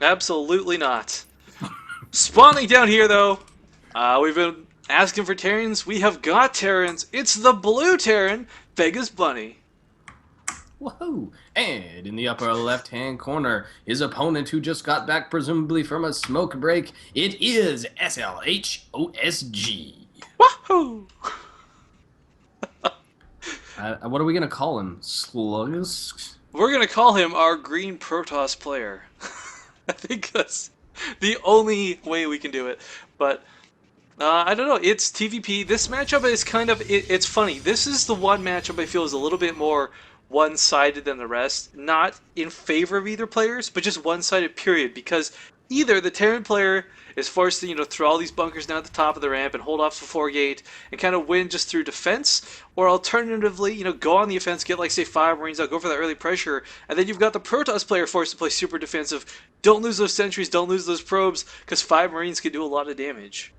Absolutely not. Spawning down here, though, we've been asking for Terrans. We have got Terrans. It's the blue Terran, VegaBunny. Whoa! And in the upper left-hand corner, his opponent who just got back presumably from a smoke break, it is slHOSG. Wahoo! What are we going to call him? Slugs? We're gonna call him our green Protoss player. I think that's the only way we can do it. But I don't know. It's TVP. This matchup is kind of it's funny. This is the one matchup I feel is a little bit more one-sided than the rest. Not in favor of either players, but just one-sided. Period. Because either the Terran player is forced to throw all these bunkers down at the top of the ramp and hold off the 4 gate and kind of win just through defense, or alternatively go on the offense, get like say 5 Marines out, go for that early pressure, and then you've got the Protoss player forced to play super defensive. Don't lose those sentries, don't lose those probes, because 5 Marines can do a lot of damage.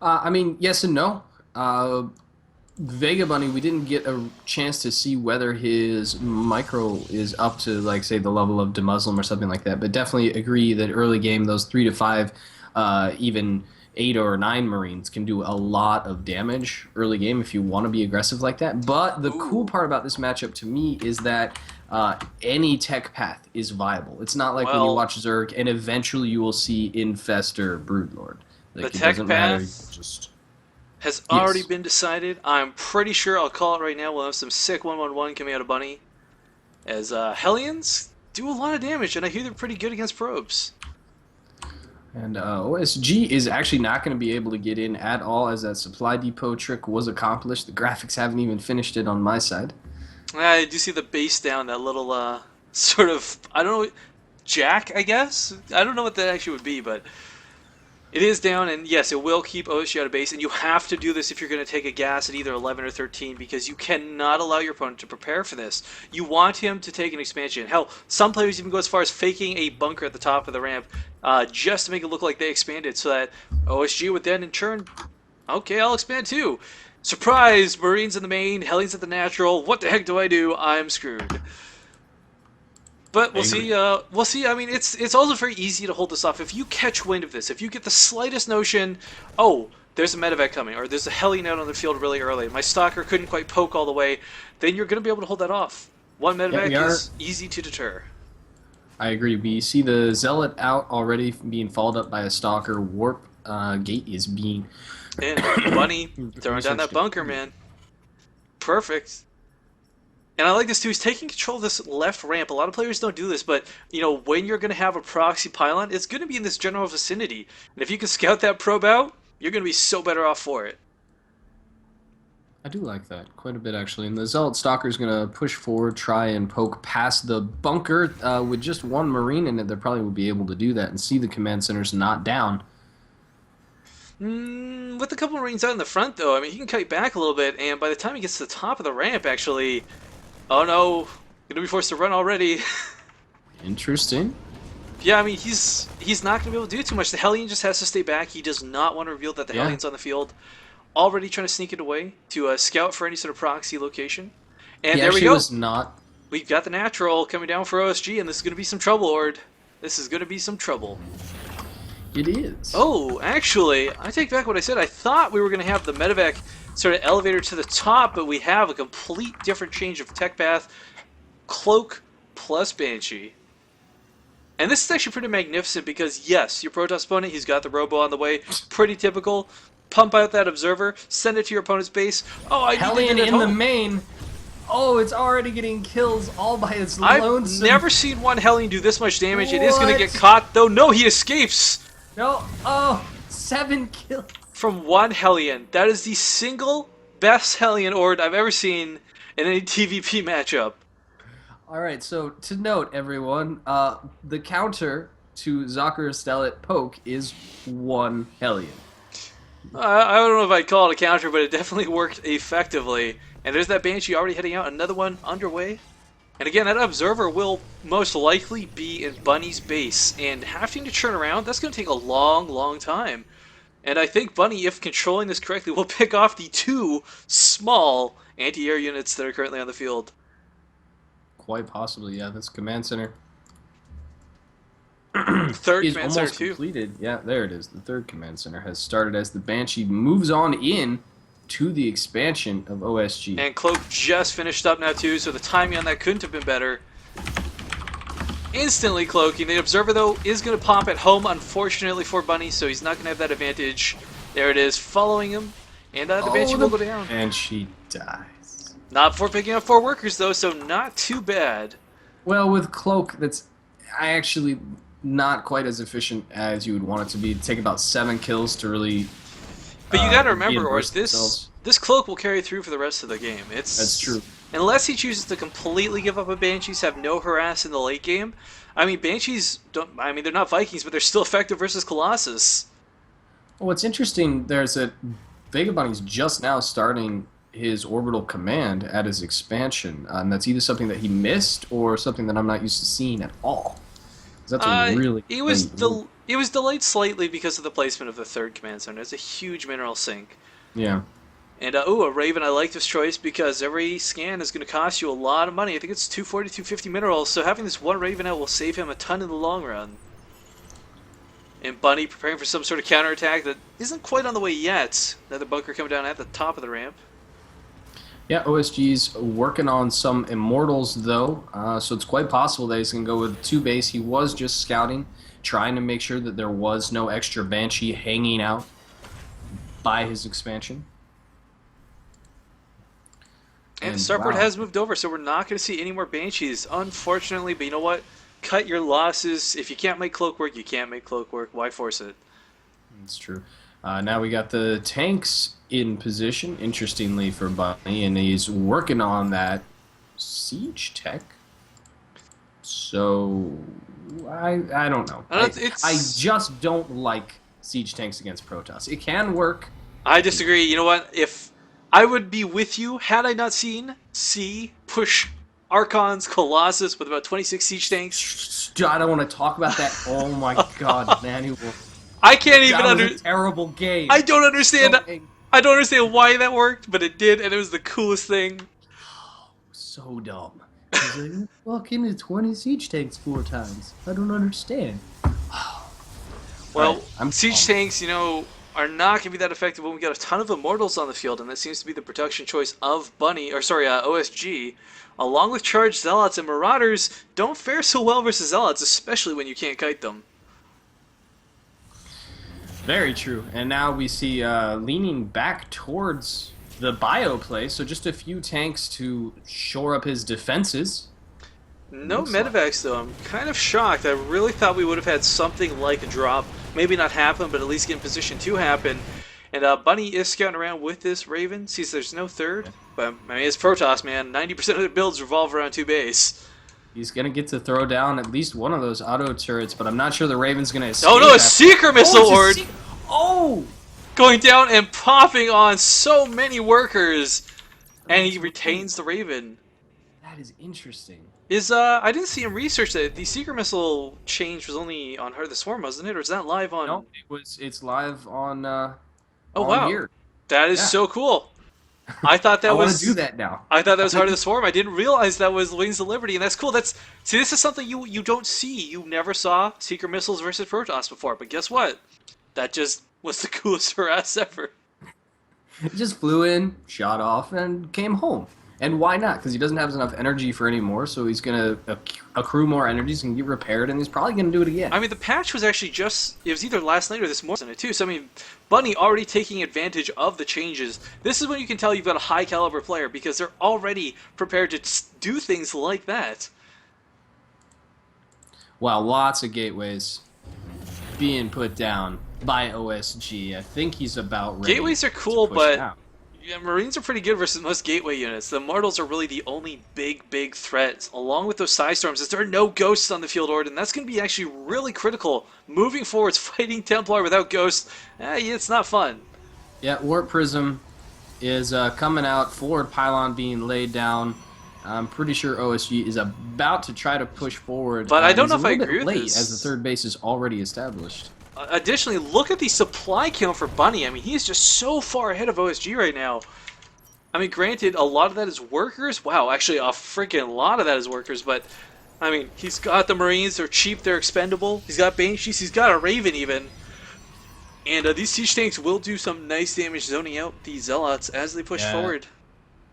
I mean, yes and no. VegaBunny, we didn't get a chance to see whether his micro is up to, like, say, the level of Demuslim or something like that, but definitely agree that early game, those 3 to 5, even 8 or 9 Marines can do a lot of damage early game if you want to be aggressive like that. But the cool part about this matchup to me is that any tech path is viable. It's not like when you watch Zerg and eventually you will see Infestor Broodlord. Like, the tech path just has already been decided. I'm pretty sure, I'll call it right now, we'll have some sick 111 coming out of Bunny. As Hellions do a lot of damage, and I hear they're pretty good against probes. And OSG is actually not going to be able to get in at all, as that supply depot trick was accomplished. The graphics haven't even finished it on my side. I do see the base down, that little sort of, I don't know, jack, I guess? I don't know what that actually would be, but it is down, and yes, it will keep OSG out of base, and you have to do this if you're going to take a gas at either 11 or 13, because you cannot allow your opponent to prepare for this. You want him to take an expansion. Hell, some players even go as far as faking a bunker at the top of the ramp just to make it look like they expanded, so that OSG would then in turn, okay, I'll expand too. Surprise! Marines in the main, Hellions at the natural. What the heck do I do? I'm screwed. But we'll see. We'll see. I mean, it's also very easy to hold this off. If you catch wind of this, if you get the slightest notion, oh, there's a medevac coming, or there's a Hellion out on the field really early, my stalker couldn't quite poke all the way, then you're going to be able to hold that off. One medevac is easy to deter. I agree. We see the Zealot out already being followed up by a stalker. Warp gate is being... And Bunny throwing down that bunker, man. Perfect. And I like this too. He's taking control of this left ramp. A lot of players don't do this, but when you're going to have a proxy pylon, it's going to be in this general vicinity. And if you can scout that probe out, you're going to be so better off for it. I do like that quite a bit, actually. And the Zealot Stalker is going to push forward, try and poke past the bunker. With just 1 Marine in it, they probably would be able to do that and see the command centers not down. With a couple Marines out in the front, though, I mean, he can kite back a little bit, and by the time he gets to the top of the ramp, actually... Oh no, gonna be forced to run already. Interesting. Yeah, I mean, he's not gonna be able to do too much. The Hellion just has to stay back. He does not want to reveal that the Hellion's on the field. Already trying to sneak it away to scout for any sort of proxy location. And there we go. We've got the natural coming down for OSG, and this is gonna be some trouble, Ord. This is gonna be some trouble. It is. Oh, actually, I take back what I said. I thought we were gonna have the medevac sort of elevator to the top, but we have a complete different change of tech path. Cloak plus Banshee. And this is actually pretty magnificent because, yes, your Protoss opponent, he's got the Robo on the way. Pretty typical. Pump out that Observer, send it to your opponent's base. Oh, I Hellion in the main. Oh, it's already getting kills all by its lonesome. I've never seen one Hellion do this much damage. What? It is going to get caught, though. No, he escapes. No. Oh, 7 kills. From 1 Hellion. That is the single best Hellion Ord I've ever seen in any TVP matchup. Alright, so to note, everyone, the counter to Zocker's Stellit poke is 1 Hellion. I don't know if I'd call it a counter, but it definitely worked effectively. And there's that Banshee already heading out, another one underway. And again, that Observer will most likely be in Bunny's base, and having to turn around, that's going to take a long, long time. And I think Bunny, if controlling this correctly, will pick off the 2 small anti-air units that are currently on the field. Quite possibly, yeah. That's command center. Third is command center almost too. completed. Yeah, there it is. The third command center has started as the Banshee moves on in to the expansion of OSG. And Cloak just finished up now too, so the timing on that couldn't have been better. Instantly cloaking. The Observer, though, is going to pop at home, unfortunately for Bunny, so he's not going to have that advantage. There it is, following him, and the Banshee will go down. And she dies. Not before picking up 4 workers, though, so not too bad. Well, with Cloak, that's actually not quite as efficient as you would want it to be. It'd take about 7 kills to really. But you got to remember, or themselves. this Cloak will carry through for the rest of the game. That's true. Unless he chooses to completely give up on Banshees, have no harass in the late game. I mean, Banshees don't. I mean, they're not Vikings, but they're still effective versus Colossus. Well, what's interesting there's that VegaBunny's just now starting his orbital command at his expansion, and that's either something that he missed or something that I'm not used to seeing at all. That's a really. It was delayed slightly because of the placement of the third command center. It's a huge mineral sink. Yeah. And, a Raven, I like this choice because every scan is going to cost you a lot of money. I think it's 240, 250 minerals, so having this one Raven out will save him a ton in the long run. And Bunny preparing for some sort of counterattack that isn't quite on the way yet. Another bunker coming down at the top of the ramp. Yeah, OSG's working on some Immortals, though, so it's quite possible that he's going to go with 2 base. He was just scouting, trying to make sure that there was no extra Banshee hanging out by his expansion. And Starport has moved over, so we're not going to see any more Banshees, unfortunately. But you know what? Cut your losses. If you can't make Cloak work, you can't make Cloak work. Why force it? That's true. Now we got the tanks in position, interestingly, for Bunny, and he's working on that siege tech. So, I don't know. I just don't like siege tanks against Protoss. It can work. I disagree. You know what? If I would be with you had I not seen C push Archon's Colossus with about 26 siege tanks. I don't want to talk about that. Oh my god, Manuel. I can't even understand. Terrible game. I don't understand. I don't understand why that worked, but it did, and it was the coolest thing. So dumb. He's like, you walk into 20 siege tanks 4 times. I don't understand. Well, siege tanks, you know, are not going to be that effective when we got a ton of Immortals on the field, and that seems to be the production choice of OSG. Along with Charged Zealots and Marauders, don't fare so well versus Zealots, especially when you can't kite them. Very true. And now we see leaning back towards the bio play, so just a few tanks to shore up his defenses. No medevacs, though. I'm kind of shocked. I really thought we would have had something like a drop. Maybe not happen, but at least get in position to happen. And Bunny is scouting around with this Raven. Sees there's no third. But, I mean, it's Protoss, man. 90% of the builds revolve around 2 base. He's going to get to throw down at least one of those auto turrets, but I'm not sure the Raven's going to escape. Oh, no, a Seeker Missile Horde! Oh! Going down and popping on so many workers. And he retains the Raven. That is interesting. I didn't see him research that. The Seeker Missile change was only on Heart of the Swarm, wasn't it? Or is that live on... No, it's live on wow. here. That is so cool. I thought that I was... want to do that now. I thought that was Heart of the Swarm. I didn't realize that was Wings of Liberty, and that's cool. See, this is something you don't see. You never saw Seeker Missiles versus Protoss before, but guess what? That just was the coolest harass ever. He just flew in, shot off, and came home. And why not? Because he doesn't have enough energy for any more, so he's going to accrue more energy, he's going to get repaired, and he's probably going to do it again. I mean, the patch was actually it was either last night or this morning, too. So, I mean, Bunny already taking advantage of the changes. This is when you can tell you've got a high-caliber player, because they're already prepared to do things like that. Wow, lots of gateways being put down by OSG. I think he's about ready. Gateways are cool, but... Out. Yeah, Marines are pretty good versus most gateway units. The Immortals are really the only big threat, along with those Psystorms, is there are no ghosts on the field order, and that's going to be actually really critical. Moving forwards, fighting Templar without ghosts, it's not fun. Yeah, Warp Prism is coming out, forward pylon being laid down. I'm pretty sure OSG is about to try to push forward. But I don't know if I agree with late, this. As the third base is already established. Additionally, look at the supply count for Bunny. I mean, he is just so far ahead of OSG right now. I mean, granted, a lot of that is workers. Wow, actually, a freaking lot of that is workers. But I mean, he's got the Marines. They're cheap. They're expendable. He's got Banshees. He's got a Raven even. And these siege tanks will do some nice damage zoning out the Zealots as they push forward.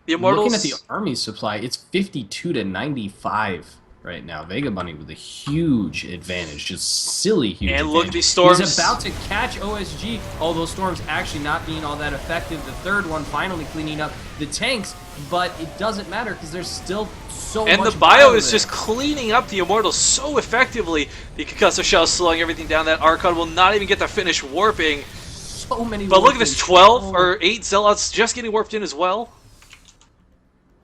The Immortals... Looking at the army supply, it's 52 to 95 right now. VegaBunny with a huge advantage, just silly huge advantage. And look at these storms. He's about to catch OSG, all those storms actually not being all that effective. The third one finally cleaning up the tanks, but it doesn't matter because there's still so much. And the bio is just cleaning up the Immortals so effectively. The Concussive Shell slowing everything down. That Archon will not even get to finish warping. So many. But look at this, 12 or 8 Zealots just getting warped in as well.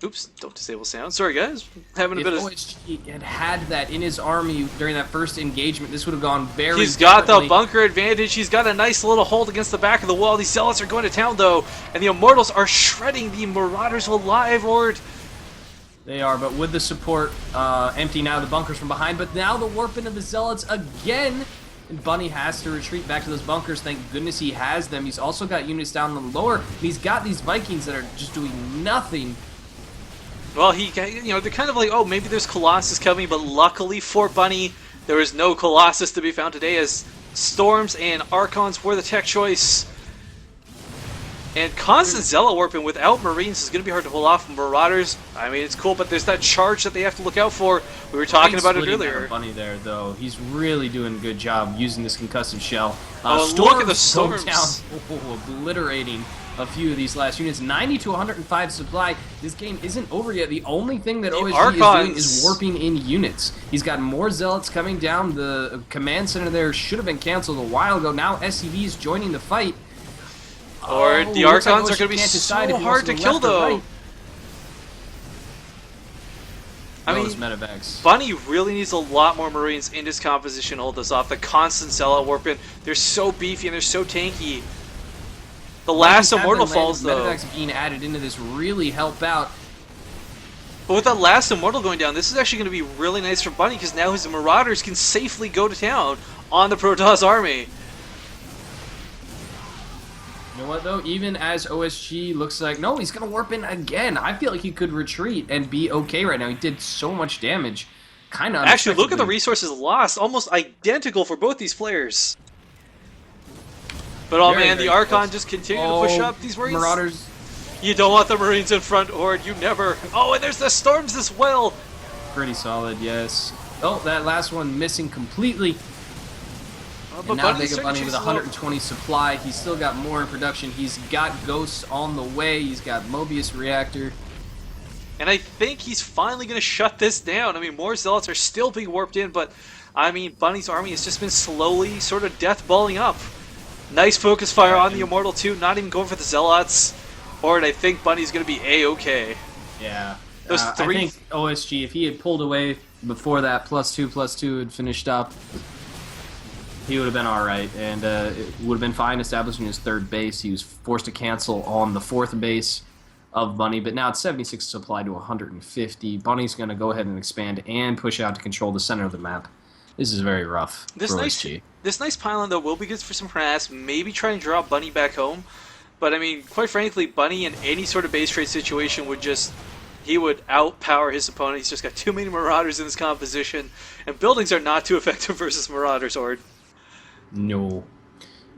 Oops, don't disable sound. Sorry, guys. Having a bit of... If OSG had that in his army during that first engagement, this would have gone very He's got the bunker advantage. He's got a nice little hold against the back of the wall. These Zealots are going to town, though. And the Immortals are shredding the Marauders alive, Ord. They are, but with the support emptying out the bunkers from behind. But now the warping of the Zealots again. And Bunny has to retreat back to those bunkers. Thank goodness he has them. He's also got units down on the lower. He's got these Vikings that are just doing nothing. Well, they're kind of like, oh, maybe there's Colossus coming, but luckily for Bunny, there is no Colossus to be found today, as Storms and Archons were the tech choice. And constant Zealot warping without Marines is going to be hard to pull off. Marauders, I mean, it's cool, but there's that charge that they have to look out for. We were talking about it earlier. Bunny there, though. He's really doing a good job using this concussive shell. Look at the storms. Obliterating a few of these last units. 90 to 105 supply. This game isn't over yet. The only thing that OSG is doing is warping in units. He's got more Zealots coming down. The command center there should have been canceled a while ago. Now SCV is joining the fight. Or the Archons are going to be so hard to kill, though. I mean, Bunny really needs a lot more Marines in this composition to hold this off. The constant Zealot warping, they're so beefy and they're so tanky. The last Immortal falls, though. Medevacs being added into this really help out. But with that last Immortal going down, this is actually going to be really nice for Bunny, because now his Marauders can safely go to town on the Protoss army. You know what, though? Even as OSG looks like, no, he's going to warp in again. I feel like he could retreat and be okay right now. He did so much damage. Kind of. Actually, look at the resources lost. Almost identical for both these players. But, oh man, the Archon just continue to push up these Marines. Marauders. You don't want the Marines in front, Horde. You never. Oh, and there's the Storms as well. Pretty solid, yes. Oh, that last one missing completely. And now VegaBunny with 120 supply. He's still got more in production. He's got Ghosts on the way. He's got Mobius Reactor. And I think he's finally going to shut this down. I mean, more Zealots are still being warped in, but, I mean, Bunny's army has just been slowly sort of death-balling up. Nice focus fire on the Immortal, too. Not even going for the Zealots. Or I think Bunny's going to be A-okay. Yeah. I think OSG, if he had pulled away before that +2/+2 had finished up, he would have been alright, and it would have been fine establishing his third base. He was forced to cancel on the fourth base of Bunny, but now it's 76 supply to 150. Bunny's going to go ahead and expand and push out to control the center of the map. This is very rough for OSG. This nice pylon, though, will be good for some harass. Maybe try and draw Bunny back home. But, I mean, quite frankly, Bunny in any sort of base trade situation would just... He would outpower his opponent. He's just got too many Marauders in this composition. And buildings are not too effective versus Marauders, Horde. No.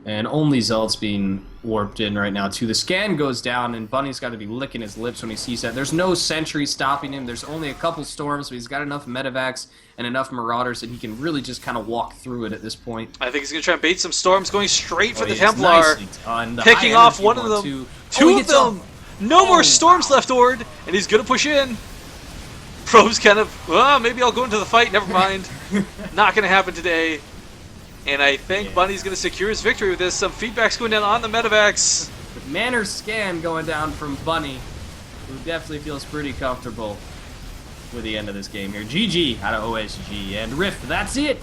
And only Zealot's being warped in right now, too. The scan goes down, and Bunny's got to be licking his lips when he sees that. There's no sentry stopping him. There's only a couple storms, but he's got enough medevacs and enough Marauders that he can really just kind of walk through it at this point. I think he's going to try and bait some storms, going straight for the Templar. The picking off one of them. Two of them! No more storms left, Ord, and he's going to push in. Probe's kind of, maybe I'll go into the fight. Never mind. Not going to happen today. And I think Bunny's going to secure his victory with this. Some feedback's going down on the medevacs. The Manor scan going down from Bunny, who definitely feels pretty comfortable with the end of this game here. GG out of OSG. And Rift, that's it